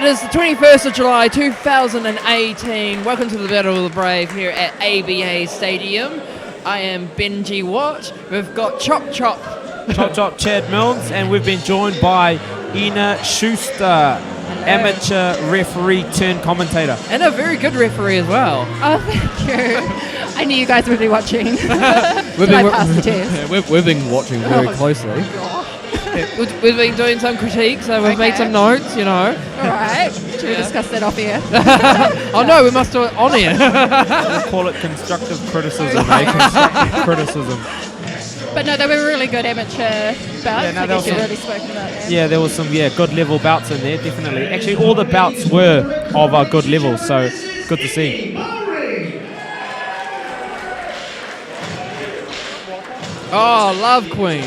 It is the 21st of July 2018. Welcome to the Battle of the Brave here at ABA Stadium. I am Benji Watt. We've got Chop Chop Chad Milnes, and we've been joined by Ina Schuster, amateur referee turned commentator. And a very good referee as well. Oh, thank you. I knew you guys would be watching. We've been watching very closely. We've been doing some critiques, so we've made some notes, you know. All right. Should we discuss that off here? Oh no, we must do it on here. We'll call it constructive criticism, constructive criticism. But no, they were really good amateur bouts. I guess you've already spoken about that. Yeah, there was some good level bouts in there, definitely. Actually, all the bouts were of a good level, so good to see. Oh, love Queen.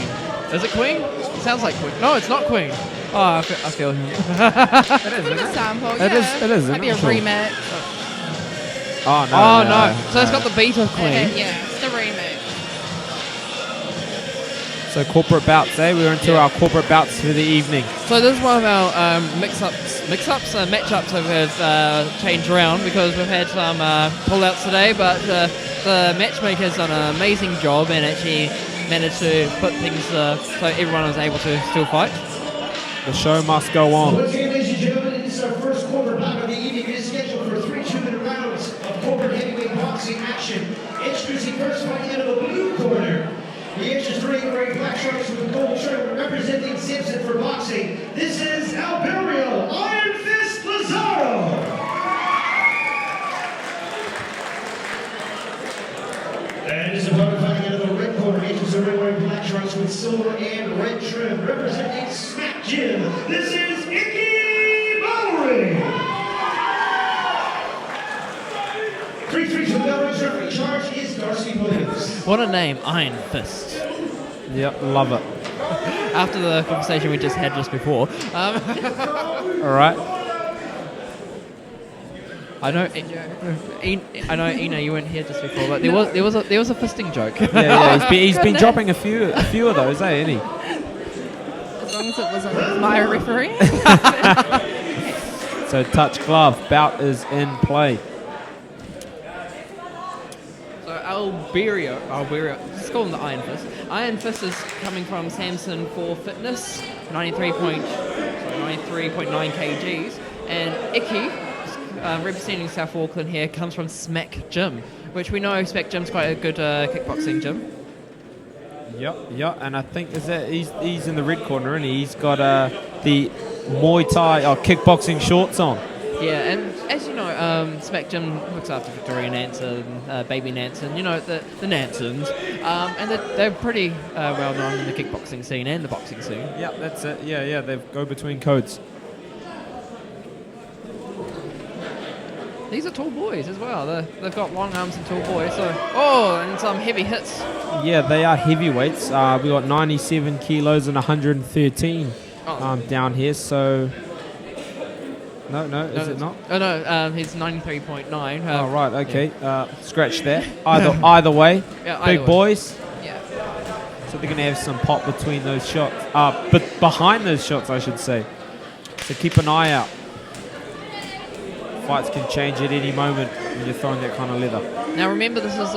Is it Queen? It sounds like Queen. No, it's not Queen. Oh, I feel him. It is, isn't it? Sample, It is. Might be a remix. Oh, no. Oh, no. So it's got the beat of Queen. Yeah, it's the remix. So corporate bouts, eh? We're into our corporate bouts for the evening. So this is one of our matchups have changed around because we've had some pull-outs today, but the matchmaker's done an amazing job and actually managed to put things so everyone was able to still fight. The show must go on. Once again, ladies and gentlemen, this is our first corporate bout of the evening. It is scheduled for 3 2-minute rounds of corporate heavyweight boxing action. Introducing first fight out of the blue corner. The inches 3 wearing black shorts with a gold shirt representing Simpson for boxing. This is Alberio Iron Fist Lazaro. And his opponent fighting out of the red corner. Inches 3 wearing black shorts with silver and red trim representing Smack Gym. This is Iki Mauri. 3-3 to the bell. Referee charge is Darcy Williams. What a name, Iron Fist. Yep, love it. After the conversation we just had just before. All right. I know, Ina, you weren't here just before, but there was a fisting joke. Yeah, he's been dropping a few of those, eh, isn't he? As long as it wasn't my referee. So touch glove, bout is in play. So Alberio, let's call him the Iron Fist. Iron Fist is coming from Samson for Fitness, 93.9 kgs, and Iki, representing South Auckland here, comes from Smack Gym, which we know Smack Gym's quite a good kickboxing gym. Yep, and I think he's in the red corner, and he's got the Muay Thai or kickboxing shorts on. Yeah, and as you know, Smack Gym looks after Victoria Nansen, Baby Nansen, you know, the Nansens, and they're pretty well known in the kickboxing scene and the boxing scene. Yeah, that's it. Yeah, they go between codes. These are tall boys as well. They've got long arms and tall boys. So, and some heavy hits. Yeah, they are heavyweights. We got 97 kilos and 113 down here. So, no, is it not? Oh no, he's 93.9. Oh right, okay. Yeah. Scratch that. Either way, yeah, big boys. Yeah. So they're gonna have some pop between those shots. But behind those shots, I should say. So keep an eye out. Fights can change at any moment when you're throwing that kind of leather. Now remember, this is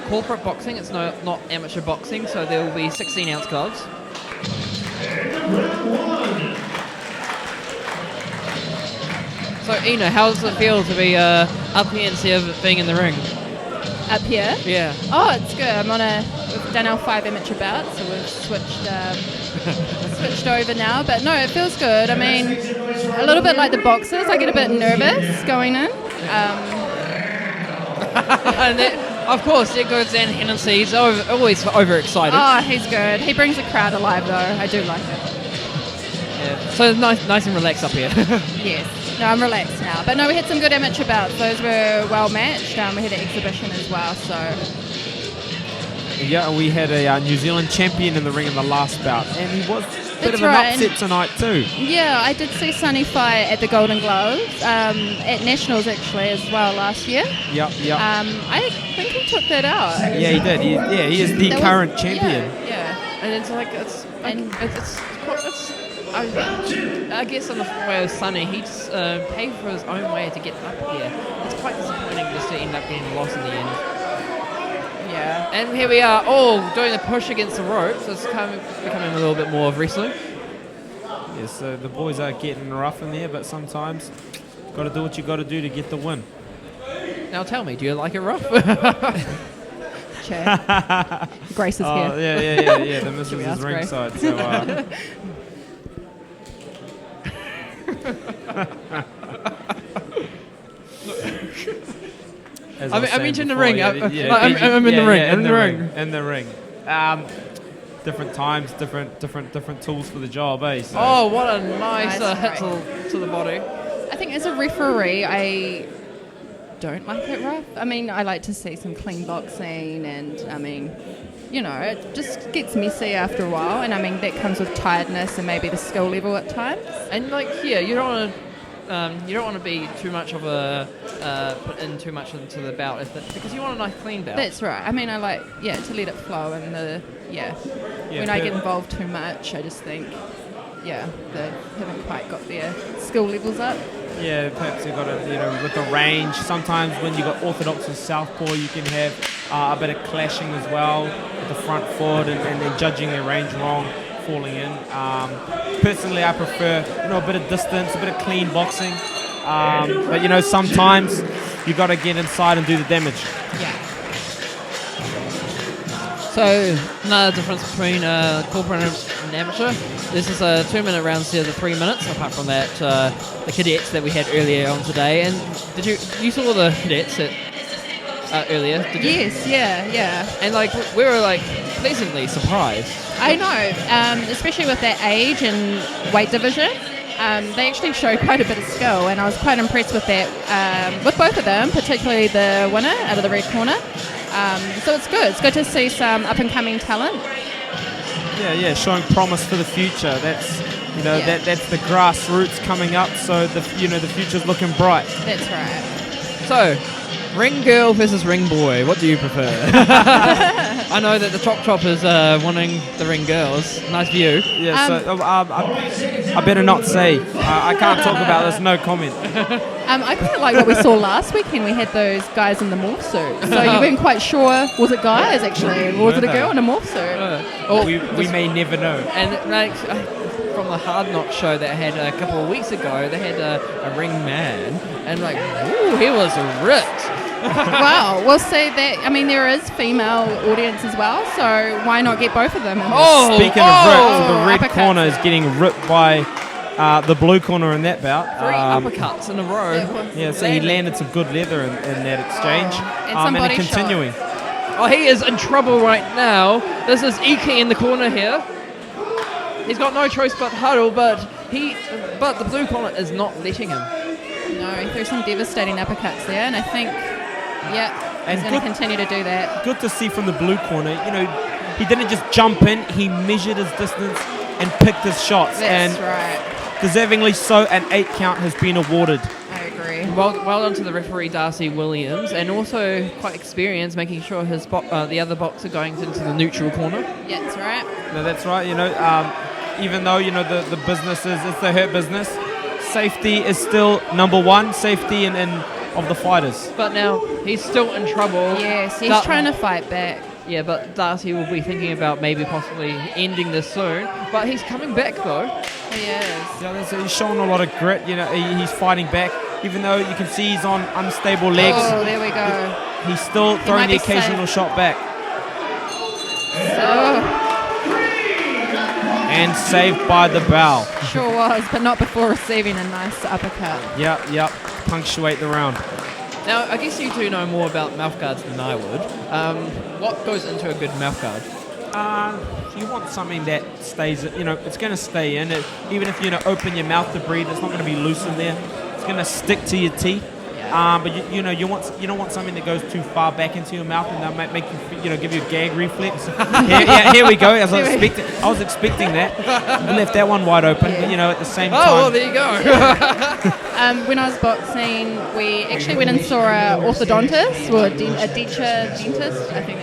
corporate boxing. It's not amateur boxing, so there will be 16-ounce gloves. So Ina, how does it feel to be up here instead of being in the ring? Up here? Yeah. Oh, it's good. We've done our 5 amateur bouts, so we've switched over now. But no, it feels good. I mean, a little bit like the boxers, I get a bit nervous going in. And of course, there goes Dan Hennessy. He's always overexcited. Oh, he's good. He brings the crowd alive, though. I do like it. Yeah. So it's nice and relaxed up here. Yes. No, I'm relaxed now. But no, we had some good amateur bouts. Those were well matched. We had an exhibition as well, so... Yeah, we had a New Zealand champion in the ring in the last bout, and he was a bit of an upset tonight too. Yeah, I did see Sonny fight at the Golden Gloves, at Nationals actually as well last year. Yep. I think he took that out. Yeah, he did. He is the current champion. Yeah. And it's like I guess on the way of Sonny, he's paid for his own way to get up here. It's quite disappointing just to end up getting lost in the end. Yeah. And here we are, all doing a push against the ropes. It's becoming a little bit more of wrestling. Yeah, so the boys are getting rough in there, but sometimes got to do what you got to do to get the win. Now tell me, do you like it rough? Grace is here. Yeah. The missus is ringside. So, I'm in the ring. I'm in the ring. In the ring. Different times, different tools for the job, eh? So. Oh, what a nice hit to the body. I think as a referee, I don't like it rough. I mean, I like to see some clean boxing, and I mean, you know, it just gets messy after a while, and I mean that comes with tiredness and maybe the skill level at times. And like here, you don't want to be too much of a put in too much into the bout because you want a nice clean bout. That's right. I mean, I like to let it flow, and when I get involved too much, I just think they haven't quite got their skill levels up. Yeah, perhaps you've got to, with the range. Sometimes when you've got orthodox and southpaw, you can have a bit of clashing as well with the front foot and then judging their range wrong, falling in. Personally, I prefer, a bit of distance, a bit of clean boxing. But, sometimes you've got to get inside and do the damage. Yeah. So, another difference between corporate and amateur. This is a 2-minute round instead of 3 minutes, apart from that, the cadets that we had earlier on today. And you saw the cadets earlier, did you? Yes, yeah. And we were pleasantly surprised. I know, especially with their age and weight division. They actually showed quite a bit of skill, and I was quite impressed with that, with both of them, particularly the winner out of the red corner. So it's good. It's good to see some up-and-coming talent. Yeah, showing promise for the future. That's that's the grassroots coming up. So the future's looking bright. That's right. So, ring girl versus ring boy. What do you prefer? I know that the Chop is winning the ring girls. Nice view. Yeah. So I better not say. I can't talk about this. No comment. I quite like what we saw last weekend. We had those guys in the morph suit. So you weren't quite sure, was it guys actually, or was it a girl in a morph suit? We may never know. And from the Hard Knock show that I had a couple of weeks ago, they had a ring man, and he was ripped. Wow. Well, see that. I mean, there is female audience as well, so why not get both of them? Speaking of ripped, the red corner is getting ripped by the blue corner in that bout. 3 uppercuts in a row. Yeah, so he landed some good leather in that exchange. And continuing. Oh, he is in trouble right now. This is Iki in the corner here. He's got no choice but huddle, but the blue corner is not letting him. No, he threw some devastating uppercuts there, and I think, he's going to continue to do that. Good to see from the blue corner. He didn't just jump in; he measured his distance and picked his shots. That's right. Deservingly so, an 8 count has been awarded. I agree. Well done to the referee Darcy Williams, and also quite experienced, making sure the other boxer going into the neutral corner. Yeah, that's right. No, that's right. Even though the business it's the hurt business, safety is still number one. Safety of the fighters. But now he's still in trouble. Yes, he's trying to fight back. Yeah, but Darcy will be thinking about maybe possibly ending this soon. But he's coming back though. He is. Yeah, he's showing a lot of grit. He's fighting back, even though you can see he's on unstable legs. Oh, there we go. He's still throwing the occasional shot back. And saved by the bow. Sure was, but not before receiving a nice uppercut. Yep. Punctuate the round. Now, I guess you do know more about mouthguards than I would. What goes into a good mouthguard? You want something that stays, it's going to stay in. Even if you open your mouth to breathe, it's not going to be loose in there. It's going to stick to your teeth. Yeah. But you don't want something that goes too far back into your mouth and that might make you, give you a gag reflex. Here we go. I was expecting that. We left that one wide open, but at the same time. Oh, well, there you go. When I was boxing, we actually went and saw an orthodontist, or a dentist, I think that's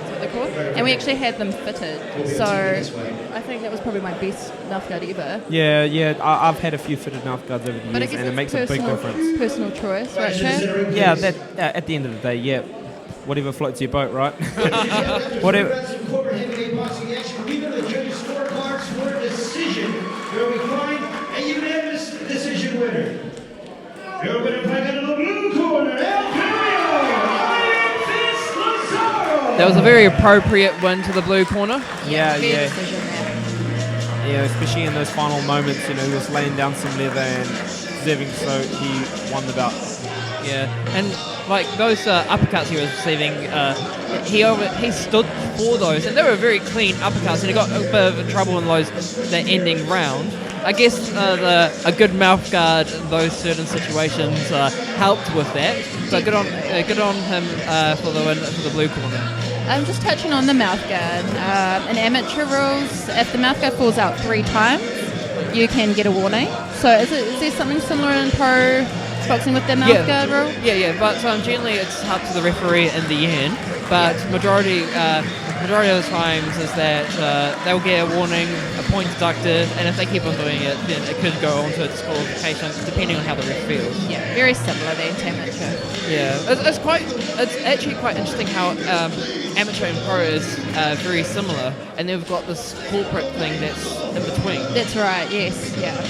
what they're called. and we actually had them fitted. So I think that was probably my best mouth guard ever. Yeah, I've had a few fitted mouth guards over the But I years, guess and it it's makes a big difference. Personal choice, right, Chad? Yeah, that at the end of the day, yeah, whatever floats your boat, right? Whatever. Corporate heavyweight boxing action. We go to the judges' scorecards for a decision where we find a unanimous decision winner. Your winner fighting in the blue corner, Alberio Lazaro. That was a very appropriate win to the blue corner. Yeah. Fair decision there. Yeah, especially in those final moments, you know, he was laying down some leather and deserving, so he won the bout. Yeah, and like those uppercuts he was receiving, he stood for those, and they were very clean uppercuts, and he got a bit of trouble in the ending round. I guess a good mouth guard in those certain situations helped with that. So good on him for the win for the blue corner. I'm just touching on the mouth guard. In amateur rules, if the mouth guard falls out 3 times, you can get a warning. So is there something similar in pro boxing with the mouth guard rule? Yeah, but generally it's up to the referee in the end. But majority of the times is that they'll get a warning, a point deducted, and if they keep on doing it, then it could go on to a disqualification, depending on how the ref feels. Yeah, very similar then to amateur. Yeah, it's actually quite interesting how amateur and pro is very similar, and they've got this corporate thing that's in between. That's right, yes, yeah.